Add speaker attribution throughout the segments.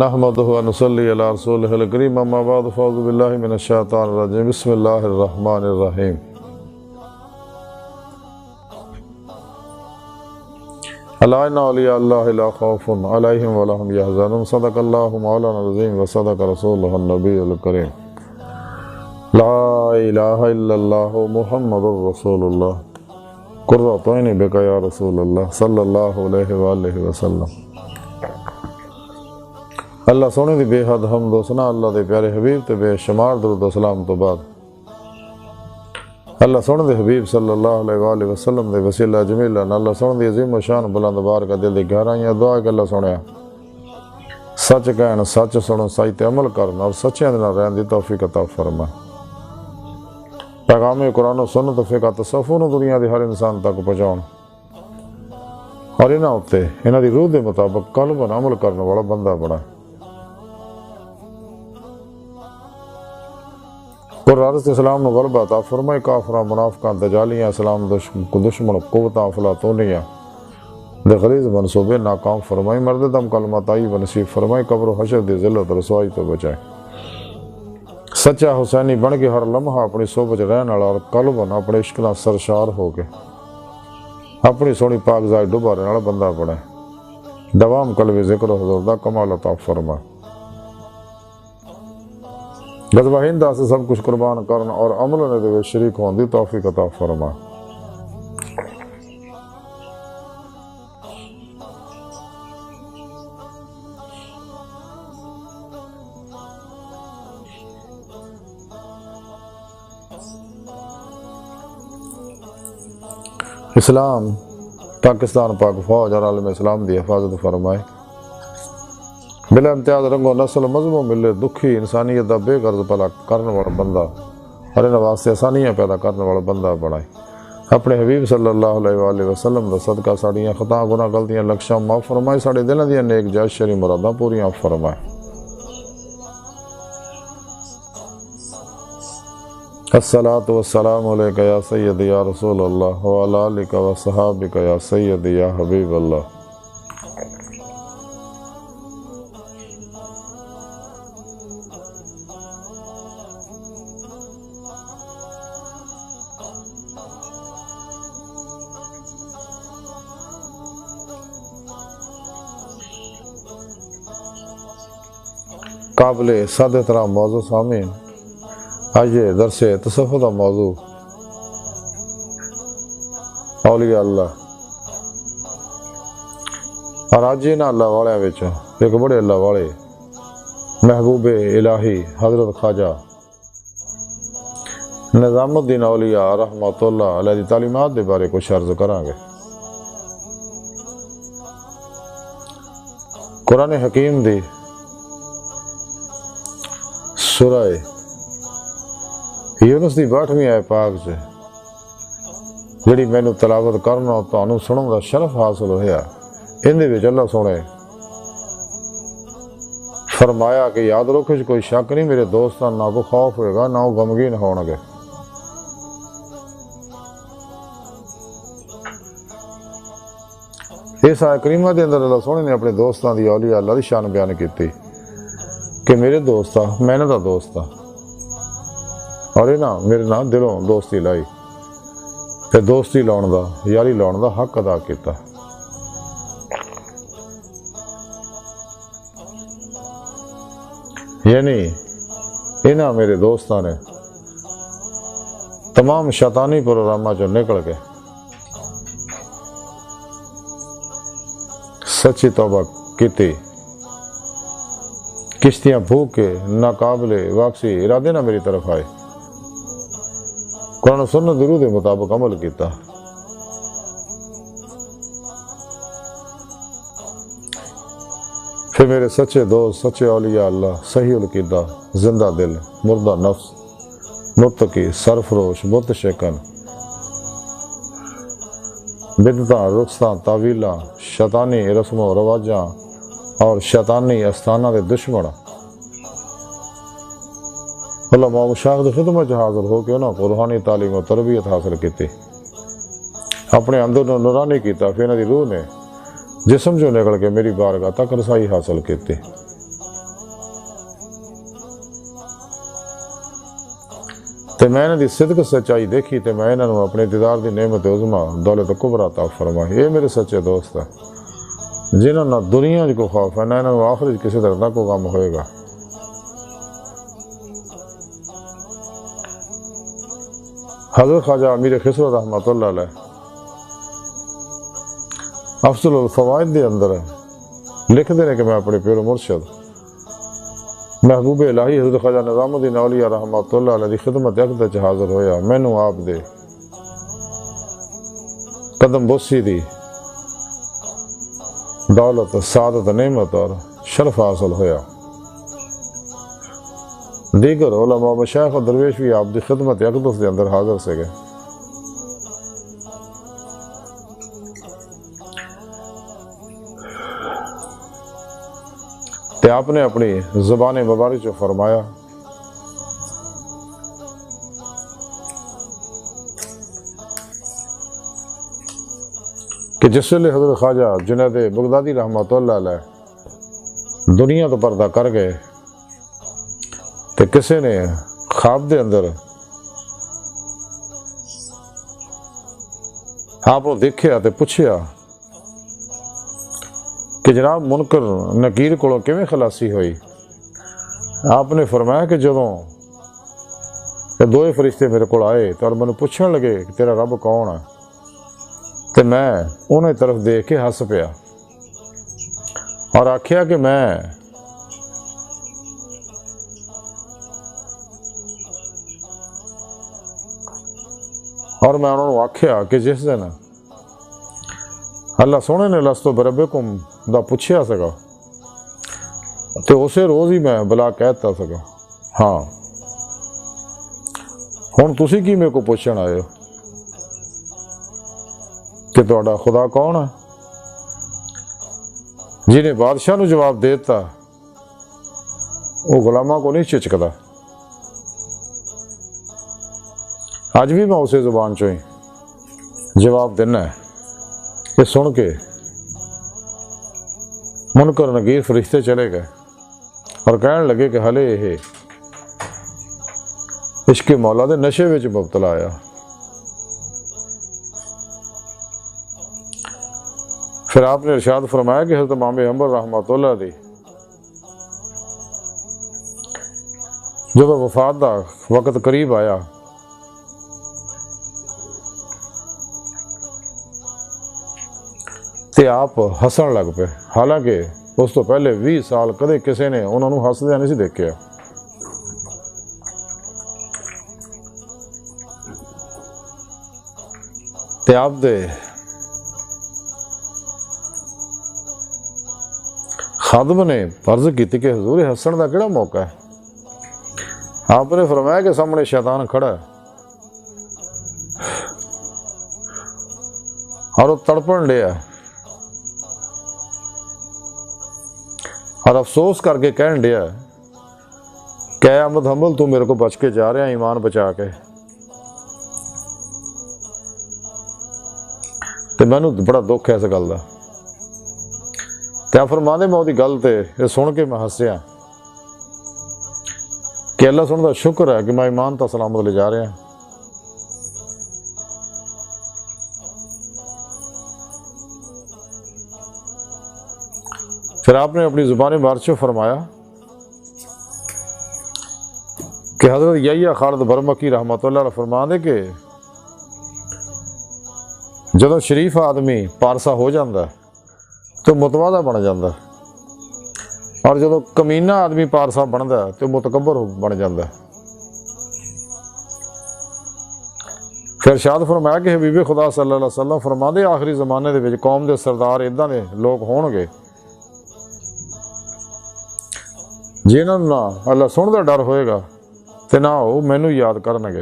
Speaker 1: نحمده ونصلي على رسوله الكريم اما بعد فاعوذ بالله من الشيطان الرجيم بسم الله الرحمن الرحيم الا ان اولیاء اللہ لا خوف علیہم ولا هم يحزنون صدق اللہ مولانا العظیم وصدق رسولہ النبی الکریم لا الہ الا اللہ محمد رسول اللہ قرۃ عینی بک یا رسول اللہ صلی اللہ علیہ وآلہ وسلم۔ اللہ سونے دی بے حد حمد و ثنا اللہ دے پیارے حبیب تے بے شمار درود و سلام تو بعد اللہ سونے دے حبیب صلی اللہ علیہ وآلہ وسلم دے وسیلہ جمیلہ اللہ سونے دی عظیم و شان بلند بار کا دل دی گہرائیاں دعا کہ اللہ سونے سچ کہن سچ سنو سچ تے عمل کرنا اور سچے دے نال رہن دی توفیق عطا فرما۔ پیغام قرآن و سنت فقہ تصوف نو دنیا دے ہر انسان تک پہنچاؤ اور انہاں اُتے انہاں دی روح دے مطابق قلباً عمل کرنے والا بندہ بنا۔ قرآن اسلام نو غلبہ عطا فرمائے، کافراں منافقاں دجالیاں اسلام دشمن قوتاں افلاطونیاں دے غلیظ منصوبے ناکام فرمائی، مرد دم کلمہ طیب نصیب فرمائی، قبر و حشر دی ذلت رسوائی تو بچائے۔ سچا حسینی بن کے ہر لمحہ اپنی صحبت رہن والا اور قلباً اپنے عشق نال سرشار ہو کے اپنی سونی پاک ذات ڈوبا رہن والا بندہ بنے۔ دوام قلبی ذکر و حضور دا کمال عطا فرما۔ غزوہ ہند سے سب کچھ قربان کرنا اور عمل نے دے شریک ہون دی توفیق عطا فرما۔ اسلام پاکستان پاک فوج اور عالم اسلام دی حفاظت فرمائے، بلا امتیاز رنگ و نسل مذہب ملے دکھی انسانیت دا بے غرض بھلا کرنے والا بندہ اور انہاں واسطے آسانیاں پیدا کرنے والا بندہ بنائے۔ اپنے حبیب صلی اللہ علیہ وآلہ وسلم دا صدقہ ساڑیاں خطا گناہ غلطیاں لکشاں معاف فرمائے، ساڑے دلوں دیاں نیک جائز شرعی مراداں پوریاں فرمائے۔ الصلاۃ والسلام علیک یا سید یا رسول اللہ وعلی آلک و صحابک یا سید یا حبیب اللہ۔ قابل صد احترام موضوع سامعین، آئیے درس تصوف دا موضوع اولیاء اللہ، اور آج انہاں اللہ والے وچوں ایک بڑے اللہ والے محبوب الہی حضرت خواجہ نظام الدین اولیاء رحمۃ اللہ علیہ دی تعلیمات دے بارے کچھ عرض کراں گے۔ قرآن حکیم دی سورہ یونس دی 62ویں آیت پاک سے جڑی مینوں تلاوت کرنا اور تانوں سنن دا شرف حاصل ہویا، ان دے وچ اللہ سونے فرمایا کہ یاد رکھو کوئی شک نہیں میرے دوستاں نہ کو خوف ہوئے گا نہ وہ غمگین ہون گے۔ اس آیت کریمہ دے اندر اللہ سونے نے اپنے دوستاں دی اولیاء اللہ دی شان بیان کیتی کہ میرے دوستا میں نے دا دوستا اور انہاں میرے نال دلوں دوستی لائی تے دوستی لاؤن دا یاری لاؤن دا حق ادا کیتا۔ یعنی انہاں میرے دوستاں نے تمام شیطانی پروگراماں چوں نکل کے سچی توبہ کیتی، کشتیاں بھوک کے ناقابل واپسی ارادے نہ میری طرف آئے، قرآن و سنت درود کے مطابق عمل کیتا۔ پھر میرے سچے دوست سچے اولیاء اللہ صحیح العقیدہ زندہ دل مردہ نفس متقی سرفروش بت شکن بدعتاں رخصتاں تعویلاں شیطانی رسم و رواجاں اور شیطانی استانہ دے دشمن علماء مشاہد خدمت حاضر ہو کے انہوں کو روحانی تعلیم و تربیت حاصل کی، اپنے اندر نورانی کیتا، پھر انہوں دی روح نے جسم جو نکل کے میری بارگاہ تک رسائی حاصل کی۔ تو میں انہوں دی صدق سچائی دیکھی تو میں انہوں اپنے دیدار دی نعمت عظما دولت کبریٰ عطا فرمائی۔ یہ میرے سچے دوست ہیں جنہوں نہ دنیا کو خوف ہے نہ انہوں آخرت کسی طرح نہ کوئی غم ہوئے گا۔ حضرت خواجہ امیر خسرو رحمۃ اللہ علیہ افضل الفوائد دے اندر لکھ دینے کہ میں اپنے پیر و مرشد محبوب الہی حضرت خواجہ نظام الدین اولیاء رحمۃ اللہ علیہ دی خدمت اقدس حاضر ہویا، مینوں آپ دے قدم بوسی دی دولت سعادت نعمت اور شرف حاصل ہویا۔ دیگر علماء مشائخ و درویش بھی آپ دی خدمت اقدس دے اندر حاضر سے گئے۔ تے آپ نے اپنی زبان مبارک جو فرمایا کہ جس ویلے حضرت خواجہ جنید بغدادی رحمۃ اللہ علیہ دنیا تو پردہ کر گئے تے کسی نے خواب دے اندر آپ کو دیکھیا تے پوچھیا کہ جناب منکر نکیر کو کیویں خلاصی ہوئی؟ آپ نے فرمایا کہ جدوں یہ دوئے فرشتے میرے کو آئے تو مجھے پوچھنے لگے کہ تیرا رب کون ہے، تو میں انہیں طرف دیکھ کے ہس پیا اور آکھیا کہ میں انہوں نے آکھیا کہ جس دن اللہ سونے نے لستو بربکم دا پوچھیا سکا تو اسے روز ہی میں بلا کہتا سکا ہاں ہن تسی کی میرے کو پوچھن آئے ہو کہ تہاڈا خدا کون ہے؟ جنہیں بادشاہ نو جواب دیتا وہ غلاماں کو نہیں چچکدا۔ آج بھی میں اسے زبان چوں ہی جواب دینا ہے۔ یہ سن کے منکر نکیر فرشتے چلے گئے اور کہنے لگے کہ ہلے یہ عشق مولا دے نشے وچ مبتلا آیا۔ پھر آپ نے ارشاد فرمایا کہ حضرت امام حنبل رحمۃ اللہ دی جب وفات دا وقت قریب آیا تے آپ ہسن لگ پے، حالانکہ اس تو پہلے 20 سال کدے کسی نے انہوں نے ہسدے نہیں سی دیکھیا۔ تے آپ دے خادم نے عرض کی کہ حضور ہسن دا کیڑا موقع ہے؟ آپ نے فرمایا کہ سامنے شیطان کھڑا ہے اور وہ تڑپن لیا اور افسوس کر کے کہن دیا کہ اے احمد حنبل تو میرے کو بچ کے جا رہے ہیں ایمان بچا کے، تو میں بڑا دکھ ہے اس گل کا۔ تو فرما دے میں وہی گل تے یہ سن کے میں ہسیا کہ اللہ سن دا شکر ہے کہ میں ایمان تا سلامت لے جا رہا ہوں۔ پھر آپ نے اپنی زبان مبارک فرمایا کہ حضرت یحییٰ خالد برمکی رحمۃ اللہ علیہ فرما دے کہ جدو شریف آدمی پارسا ہو جاندہ ہے تو متواضع بن جاندہ ہے، اور جدو کمینہ آدمی پارسا بنتا ہے تو متکبر بن جاندہ ہے۔ پھر ارشاد فرمایا کہ حبیب خدا صلی اللہ علیہ وسلم فرما دے آخری زمانے دے وچ قوم دے سردار ادھاں دے لوگ ہون گے جنہاں نہ اللہ سن دا ڈر ہوئے گا تے نہ وہ مینوں یاد کرنگے۔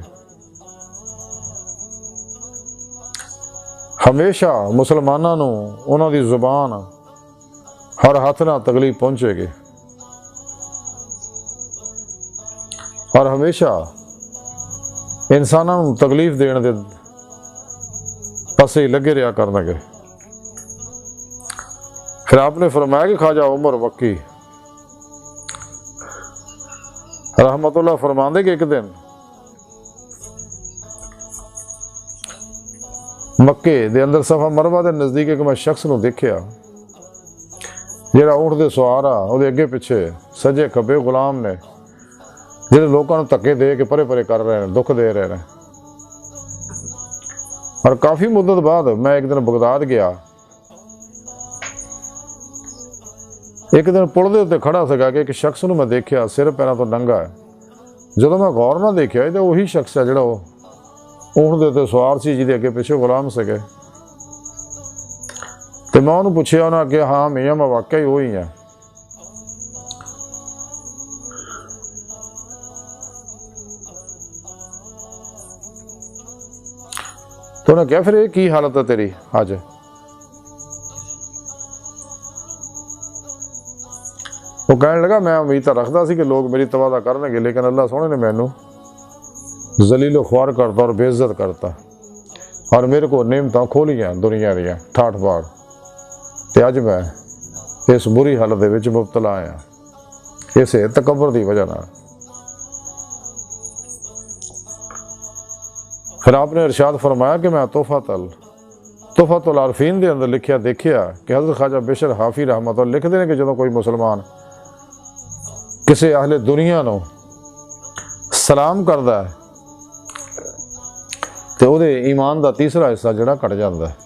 Speaker 1: ہمیشہ مسلمانوں نو انہاں دی زبان ہر ہاتھ نہ تکلیف پہنچے گی اور ہمیشہ انسانوں نو تکلیف دین دے پسے لگے رہا کرنگے۔ پھر آپ نے فرمایا کہ خواجہ عمر وکی رحمت اللہ فرماندے کہ ایک دن مکے دے اندر صفا مروا دے نزدیک ایک میں شخص نو دیکھیا جہاں اونٹ دے سوار آ وہ اگے پیچھے سجے کھبے غلام نے جہاں لوگوں کو دھکے دے کے پرے پرے کر رہے ہیں، دکھ دے رہے ہیں۔ اور کافی مدت بعد میں ایک دن بغداد گیا، ایک دن پل دے اتنے کھڑا سکا کہ ایک شخص نو میں دیکھیا سر پیروں تو ننگا ہے۔ جدو میں غور نہ دیکھا تو وہی شخص ہے جڑا وہ اونٹ دے تے سوار سی جی اگے پیچھے غلام سکے۔ تو میں انہوں پوچھیا، انہوں نے کہا ہاں میاں میں واقعی وہی ہیں۔ تو انہوں نے کہا پھر یہ کی حالت ہے تیری آج؟ وہ کہنے لگا میں امید رکھتا سی کہ لوگ میری توادہ کرنے گے، لیکن اللہ سونے نے مینوں ذلیل و خوار کرتا اور بے عزت کرتا، اور میرے کو نعمتاں کھولیاں دنیا دیاں ٹھاٹھ باڑ، تے اج میں اس بری حالت دے وچ مبتلا ہاں اسے تکبر دی وجہ نال۔ پھر آپ نے ارشاد فرمایا کہ میں تحفۃ العارفین دے اندر لکھیا دیکھیا کہ حضرت خواجہ بشر حافی رحمۃ اللہ لکھتے ہیں کہ جدوں کوئی مسلمان کسی اہل دنیا نو سلام کردا ہے تو وہ ایمان دا تیسرا حصہ جڑا کٹ جاتا ہے۔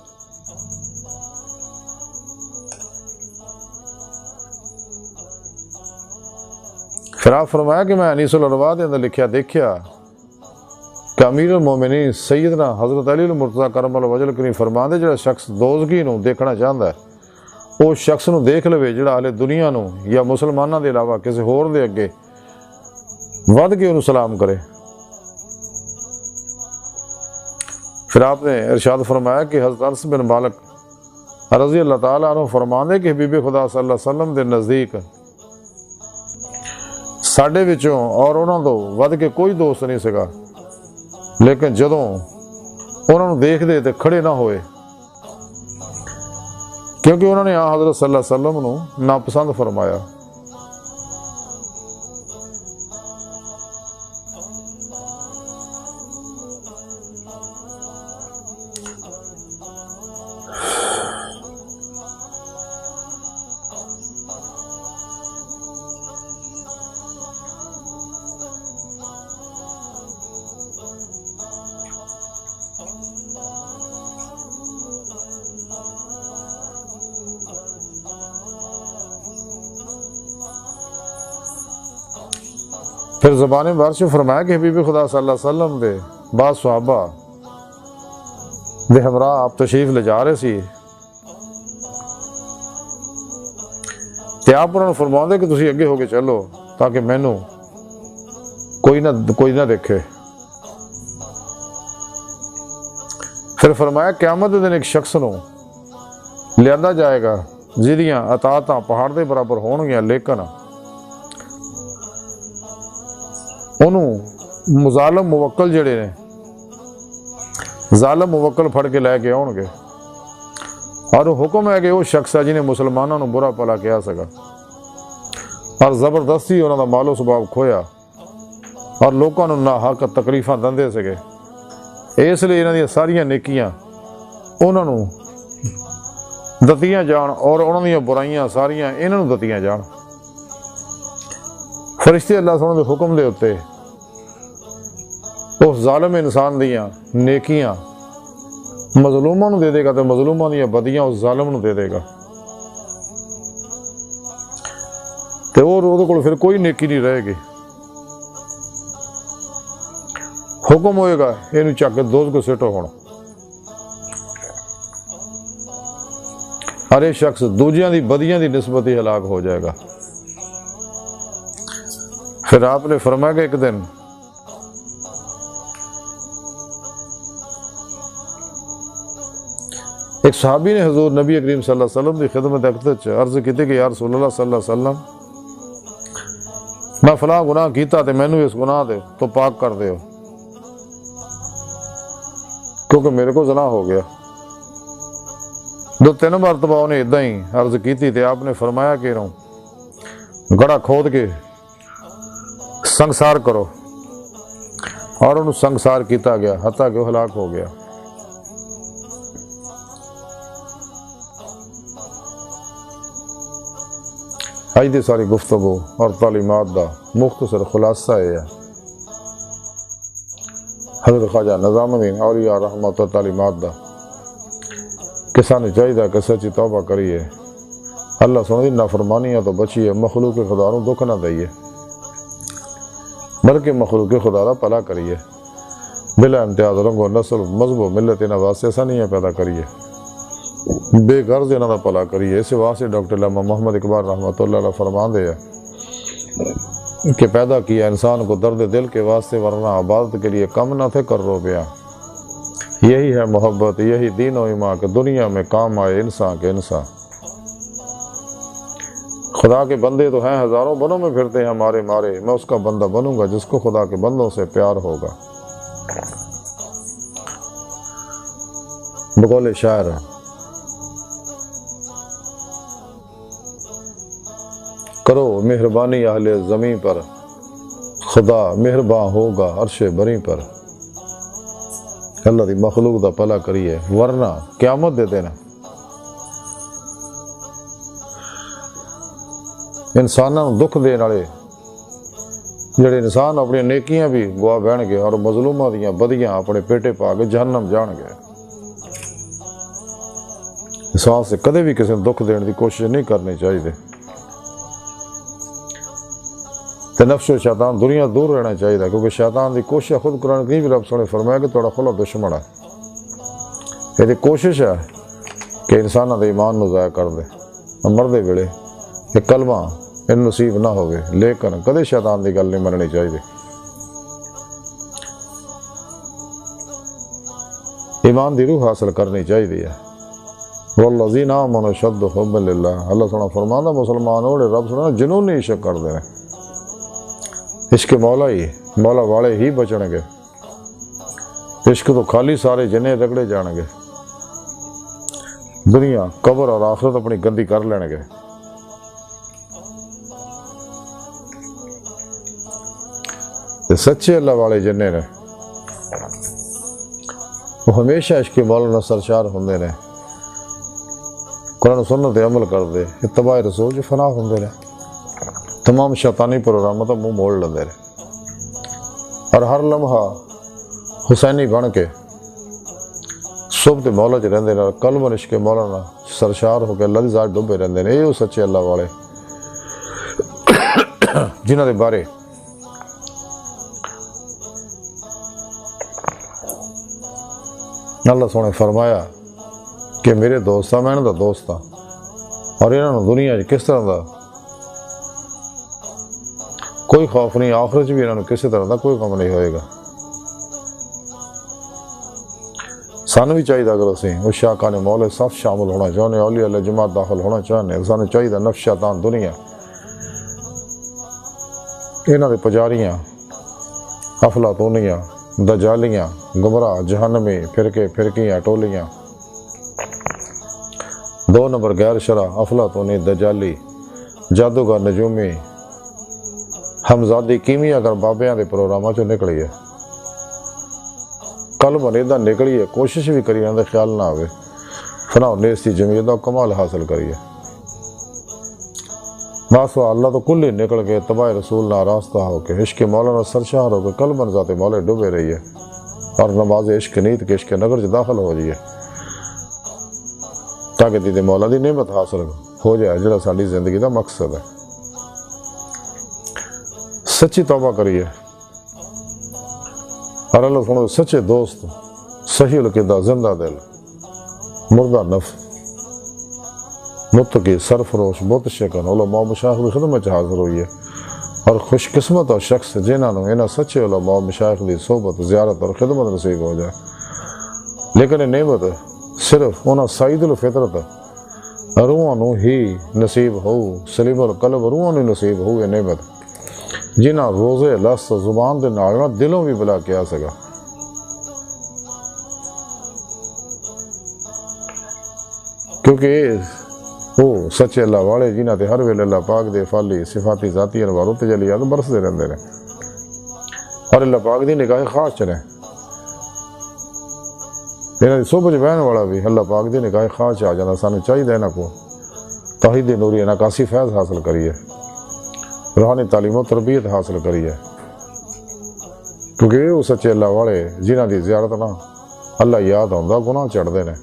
Speaker 1: پھر آپ فرمایا کہ میں انیس الارواح دے اندر لکھیا دیکھیا کہ امیر المومنین سیدنا حضرت علی المرتضیٰ کرم اللہ وجہ الکریم فرماندے جڑا شخص دوزگی نو دیکھنا چاہتا ہے وہ شخص نو دیکھ لوے جڑا اہل دنیا نو یا مسلمانوں دے علاوہ کسی ہور دے اگے ود کے انہوں سلام کرے۔ پھر آپ نے ارشاد فرمایا کہ حضرت انس بن مالک رضی اللہ تعالیٰ عنہ فرماندے کہ حبیب خدا صلی اللہ علیہ وسلم دے نزدیک ساڈے وچوں اور انہوں تو ود کے کوئی دوست نہیں سکا، لیکن جدوں انہوں نے دیکھ دے تے کھڑے نہ ہوئے کیونکہ انہوں نے حضرت صلی اللہ علیہ وسلم نو ناپسند فرمایا۔ پھر زبان بارش فرمایا کہ حبیب خدا صلی اللہ علیہ وسلم دے بعض صحابہ دے ہمراہ آپ تشریف لے جا رہے سی تے آپ انہوں نے فرماؤں دے کہ تسی اگے ہو کے چلو تاکہ مینوں کوئی نہ دیکھے۔ پھر فرمایا قیامت دن ایک شخص نو لیا جائے گا جہدیاں اطاعتاں پہاڑ دے برابر ہون گیاں، لیکن انہوں مظالم موکل جڑے نے ظالم موکل پھڑ کے لے کے آؤ گے، اور حکم ہے کہ وہ شخص ہے جنہیں مسلمانوں برا پلا کیا سکا اور زبردستی انہوں دا مال و سباب کھویا اور لوگوں نہ حق تکلیفاں دندے سکے، اس لیے انہوں دی ساریاں نیکیاں انہوں نے دتیاں جان اور انہوں دی برائیاں ساریاں انہوں نے دتیاں جان۔ فرشتے اللہ سبحانہ دے حکم دے ہوتے اس ظالم انسان دیاں نیکیاں مظلوموں نو دے دے گا تو مظلوموں دیاں بدیاں اس ظالم نو دے دے گا، تو وہ کو پھر کوئی نیکی نہیں رہے گی۔ حکم ہوئے گا یہ چک کے دوز کو سٹو ہونا، ہر ایک شخص دوجیاں دی بدیاں دی نسبت ہی ہلاک ہو جائے گا۔ پھر آپ نے فرمایا کہ ایک دن ایک صحابی نے حضور نبی کریم صلی اللہ علیہ وسلم کی خدمت اقدس عرض کی کہ یا رسول اللہ صلی اللہ علیہ وسلم میں فلاں گناہ کیتا تے مینوں اس گناہ دے تو پاک کر دیو کیونکہ میرے کو زنا ہو گیا۔ 2-3 مرتبہ انہیں ادھا ہی عرض کی تھی تے آپ نے فرمایا کہ گڑا کھود کے سنگسار کرو، اور انہوں سنگسار کیتا گیا حتیٰ کہ وہ ہلاک ہو گیا۔ اج دی ساری گفتگو اور تعلیمات دا مختصر خلاصہ ہے حضرت خواجہ نظام الدین اولیاء رحمت و تعلیمات دا کہ سانو چاہیے کہ سچی توبہ کریے، اللہ سونے دی نافرمانیاں تو بچیے، مخلوق خدا نو دکھ نہ دئیے بلکہ مخلوق خدا دا پلا کریے، بلا امتیاز رنگ و نسل مذہب و ملت انہاں واسطے سنیاں پیدا کریے، بے غرض انہاں دا پلا کریے۔ اس واسطے ڈاکٹر علامہ محمد اقبال رحمۃ اللہ علیہ فرمان دے کہ پیدا کیا انسان کو درد دل کے واسطے، ورنہ عبادت کے لیے کم نہ تھے کر رو بیا۔ یہی ہے محبت، یہی دین و ایمان کہ دنیا میں کام آئے انسان کے انسان۔ خدا کے بندے تو ہیں ہزاروں، بنوں میں پھرتے ہیں ہمارے مارے، میں اس کا بندہ بنوں گا جس کو خدا کے بندوں سے پیار ہوگا۔ بقول شاعر کرو مہربانی اہل زمین پر، خدا مہربان ہوگا عرش بری پر۔ اللہ دی مخلوق دا پلا کریے، ورنہ قیامت دے دینا انسانوں دکھ دین والے جڑے انسان اپنی نیکیاں بھی گوا بہن گے اور مظلوماں دیاں بدیاں اپنے پیٹے پا کے جہنم جان گے۔ اس واسطے کدے بھی کسی دکھ دین دی کوشش نہیں کرنی چاہیے، تے نفس و شیطان دنیا دور رہنا چاہیے، کیونکہ شیطان دی کوشش خود قرآن کریم بھی رب نے فرمایا کہ تھوڑا کھلا دشمن ہے، یہ کوشش ہے کہ انسانوں دے ایمان نو ضائع کر دے، مردے ویلے کہ کلمہ ان نصیب نہ ہوگے، لیکن کدے شیطان دی گل نہیں مننی چاہیے۔ ایمان دی روح حاصل کرنی چاہیے۔ والذین آمنوا اشد حبا للہ، اللہ سبحانہ فرماتا مسلمان ہوڑے رب سبحانہ جنونی عشق کر دے، عشق مولا ہی مولا والے ہی بچن گے، عشق تو خالی سارے جنے رگڑے جان گے، دنیا قبر اور آخرت اپنی گندی کر لین گے۔ سچے اللہ والے جنے نے وہ ہمیشہ عشق مولا نال سرشار ہوندے نے، قرآن و سنت عمل کردے، اتباع رسول جو فنا ہوندے نے، تمام شیطانی پروگراموں تو منہ موڑ لیندے نے، اور ہر لمحہ حسینی بن کے صحبت مولا چ رہندے نے، قلب عشق مولا نال سرشار ہو کے اللہ دی ذات ڈوبے رہندے نے۔ یہ سچے اللہ والے جنہاں دے بارے اللہ سونے فرمایا کہ میرے دوست میں انہوں دا دوست ہاں، اور انہوں نے دنیا کس طرح دا کوئی خوف نہیں، آخرت بھی انہوں نے کسی طرح دا کوئی غم نہیں ہوئے گا۔ سانو بھی چاہیے اگر اسیں اس شاکان مولا صف شامل ہونا چاہنے، اولیاء اللہ جماعت داخل ہونا چاہنے، سانو چاہیے نفس شیطان دنیا انہوں دے پجاریاں افلاطونیاں دجالیاں گمراہ جہنمی فرقیاں ٹولیاں، 2 نمبر غیر شرع افلاطونی دجالی جادوگر نجومی ہمزادی کیمیا اگر بابیاں دے پروگراماں چوں نکلی ہے، کل منیدہ نکلی ہے، کوشش بھی کری انہوں دے خیال نہ آوے، فنا نیستی جمعیت دا کمال حاصل کریے، ماسوا اللہ تو کل ہی نکل کے اتباع رسول نہ راستہ ہو کے عشق مولانا سرشار ہو کے قلباً ذات مولا ڈوبے رہیے، اور نماز عشق نیت کے عشق نگر سے داخل ہو جائیے، تاکہ دیدے مولا دی نعمت حاصل ہو جائے جڑا ساری زندگی دا مقصد ہے۔ سچی توبہ کریے، اور اللہ سنو سچے دوست، صحیح العقیدہ، زندہ دل، مردہ نفس، متقی، سرفروش، بت شکن علماء مشایخ کی خدمت حاضر ہوئی ہے، اور خوش قسمت اور شخص جنہوں نے انہاں سچے علماء مشایخ کی صحبت زیارت اور خدمت نصیب ہو جائے، لیکن یہ نعمت صرف انہاں سعید الفطرت روحاں نو ہی نصیب ہو، سلیم القلب روحاں نو نصیب ہو، یہ نعمت جنہاں روزے لفظ زبان دے نال دلوں بھی بلا کے آ سکا۔ کیونکہ وہ سچے اللہ والے جنہاں تے ہر ویلے اللہ پاک دے فالی صفاتی ذاتی انوار تجلیات برسدے رہندے نے، اور اللہ پاک دی نگاہ خاص چ رہے، انہاں دی صحبت بہن والا بھی اللہ پاک دی نگاہ خاص آ جانا۔ سانو چاہیے انہاں کو توحید نوری ناکاسی فیض حاصل کریے۔ روحانی تعلیم و تربیت حاصل کریے، کیونکہ وہ سچے اللہ والے جنہ دی زیارت نہ اللہ یاد آتا گناہ چڑھتے ہیں،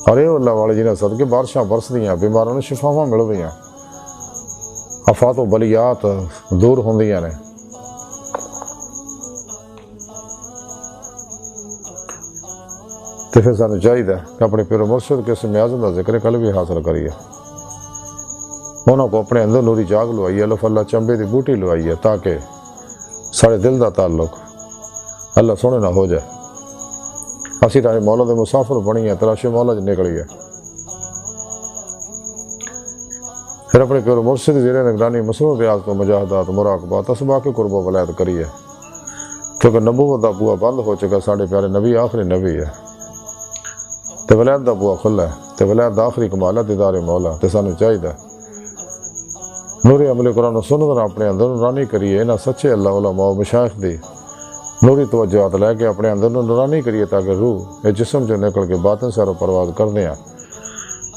Speaker 1: اور یہ اللہ والے جنہیں صدقے بارشاں برسدیاں، بیماراں نوں شفاواں ملدیاں، آفات و بلیات دور ہوندیاں نے۔ تو پھر سانوں چاہیے کہ اپنے پیر و مرشد کے اسم اعظم کا ذکر قلبی حاصل کریے، انہوں کو اپنے اندر نوری جاگ لوائیے، الف اللہ چمبے دی بوٹی لوائیے، تاکہ سارے دل دا تعلق اللہ سونے نہ ہو جائے، اسی راہ مولا دے مسافر بنیے، تلاشی مولا چ نکلیے۔ پھر اپنے پیر و مرشد زیر نگرانی مصروف ریاضت و مجاہدات مراقبات اسباق قرب و ولایت کریے، کیونکہ نبوت دا بوا بند ہو چکا، ساڑھے پیارے نبی آخری نبی ہے، تے ولایت دا بوا کھلا ہے، تے ولایت دا آخری کمال ہے دیدار مولا۔ تے سانوں چاہیے نوری عمل قرآن و سنت اپنے اندر نورانی کریے، انہاں سچے اللہ علماء و مشائخ دی نوری توجہات لے کے اپنے اندر نورانی کریے، تاکہ روح اس جسم جو نکل کے باطن سے پرواز کر دیں،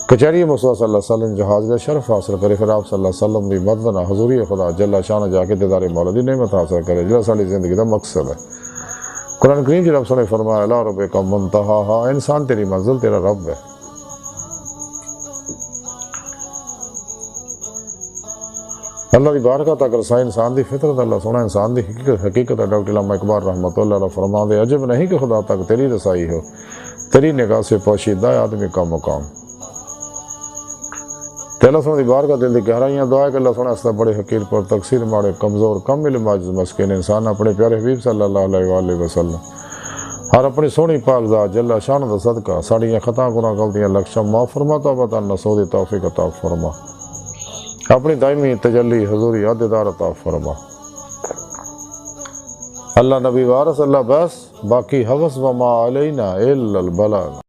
Speaker 1: کچہری مصطفیٰ صلی اللہ علیہ وسلم جہاز کا شرف حاصل کرے، پھر آپ صلی اللہ علیہ وسلم دی مدد حضوری خدا جل شان جا کے دیدار مولا دی نعمت حاصل کرے، جہاں ساری زندگی دا مقصد ہے۔ قرآن کریم جب رب نے فرمایا الا ربک منتہاہا، انسان تیری منزل تیرا رب ہے۔ اللہ دی بارگاہ تک رسائی انسان دی فطرت، اللہ سونا انسان دی حقیقت ہے۔ ڈاکٹر علامہ اقبال رحمۃ اللہ علیہ فرما دے عجب نہیں کہ خدا تک تیری رسائی ہو، تیری نگاہ سے پوشیدہ ہے آدمی کا مقام۔ تے اللہ سونا دی بارگاہ دل دی گہرائیاں دعا کہ اللہ سونا اس بڑے حقیر پر تقصیر ماڑے کمزور کم علم عاجز مسکین انسان اپنے پیارے حبیب صلی اللہ علیہ وآلہ وسلم اور اپنی سونی پاک ذات جل شان دا صدقہ ساڑیاں خطا گناہ غلطیاں لکشم معاف فرما، توبہ نصوح دی توفیق عطا فرما، اپنی دائمی تجلی حضوری عہدیدار عطا فرما۔ اللہ نبی وارث اللہ بس، باقی حوث وما علینا الا البلاغ۔